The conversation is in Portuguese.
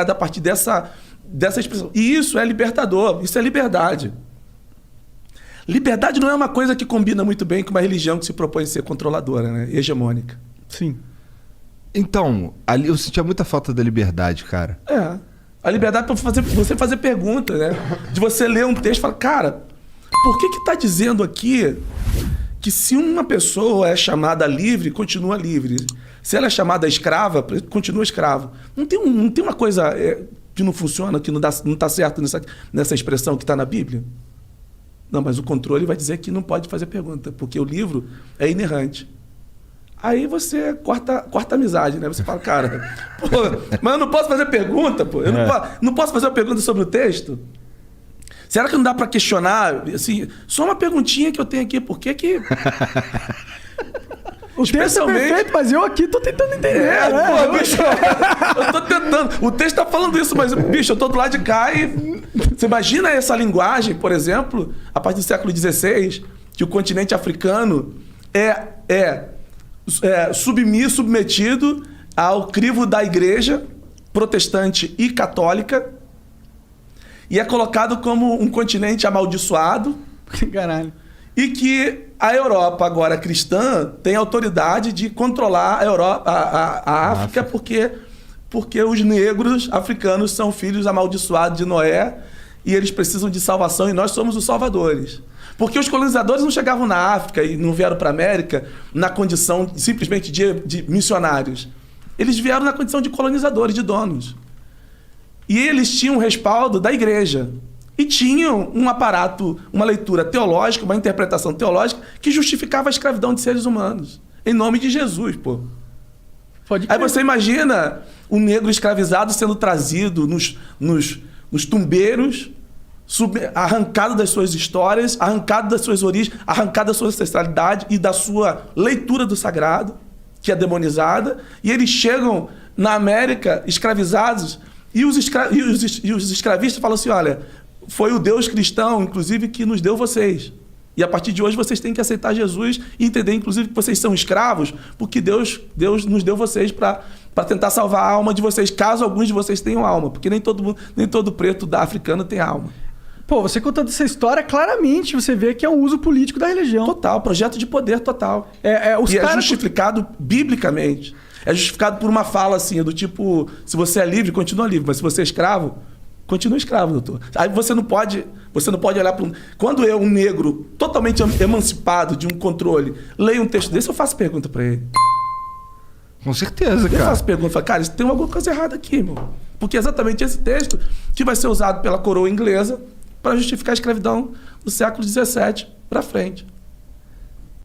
a partir dessa expressão. E isso é libertador, isso é liberdade. Liberdade não é uma coisa que combina muito bem com uma religião que se propõe a ser controladora, né? Hegemônica. Sim. Então, ali eu sentia muita falta da liberdade, cara. É. A liberdade para você fazer pergunta, né? De você ler um texto e falar, cara, por que tá dizendo aqui que se uma pessoa é chamada livre, continua livre? Se ela é chamada escrava, continua escravo. Não tem uma coisa que não funciona, que não tá certo nessa expressão que está na Bíblia? Não, mas o controle vai dizer que não pode fazer pergunta, porque o livro é inerrante. Aí você corta a amizade, né? Você fala, cara, pô, mas eu não posso fazer pergunta, pô. Eu não posso fazer uma pergunta sobre o texto? Será que não dá para questionar? Assim, só uma perguntinha que eu tenho aqui, por que que... O texto é perfeito, mas eu aqui tô tentando entender. Pô, bicho, eu tô tentando. O texto tá falando isso, mas, bicho, eu tô do lado de cá e... Você imagina essa linguagem, por exemplo, a partir do século XVI, que o continente africano é submetido ao crivo da igreja protestante e católica e é colocado como um continente amaldiçoado. Caralho. E que a Europa, agora cristã, tem autoridade de controlar a África porque os negros africanos são filhos amaldiçoados de Noé e eles precisam de salvação e nós somos os salvadores. Porque os colonizadores não chegavam na África e não vieram para a América na condição simplesmente de missionários. Eles vieram na condição de colonizadores, de donos. E eles tinham o respaldo da igreja. E tinham um aparato, uma leitura teológica, uma interpretação teológica que justificava a escravidão de seres humanos. Em nome de Jesus, pô. Aí você imagina um negro escravizado sendo trazido nos tumbeiros, arrancado das suas histórias, arrancado das suas origens, arrancado da sua ancestralidade e da sua leitura do sagrado, que é demonizada, e eles chegam na América escravizados, e os escravistas falam assim, olha, foi o Deus cristão, inclusive, que nos deu vocês. E a partir de hoje vocês têm que aceitar Jesus e entender, inclusive, que vocês são escravos, porque Deus nos deu vocês para tentar salvar a alma de vocês, caso alguns de vocês tenham alma, porque nem todo preto da africano tem alma. Pô, você contando essa história, claramente você vê que é um uso político da religião. Total, projeto de poder total. É justificado biblicamente. É justificado por uma fala assim, do tipo, se você é livre, continua livre, mas se você é escravo, continua escravo, doutor. Aí você não pode olhar para Quando eu, um negro totalmente emancipado de um controle, leio um texto desse, eu faço pergunta para ele. Com certeza, cara. Eu faço pergunta, falo, cara, tem alguma coisa errada aqui, irmão. Porque é exatamente esse texto que vai ser usado pela coroa inglesa para justificar a escravidão do século XVII para frente.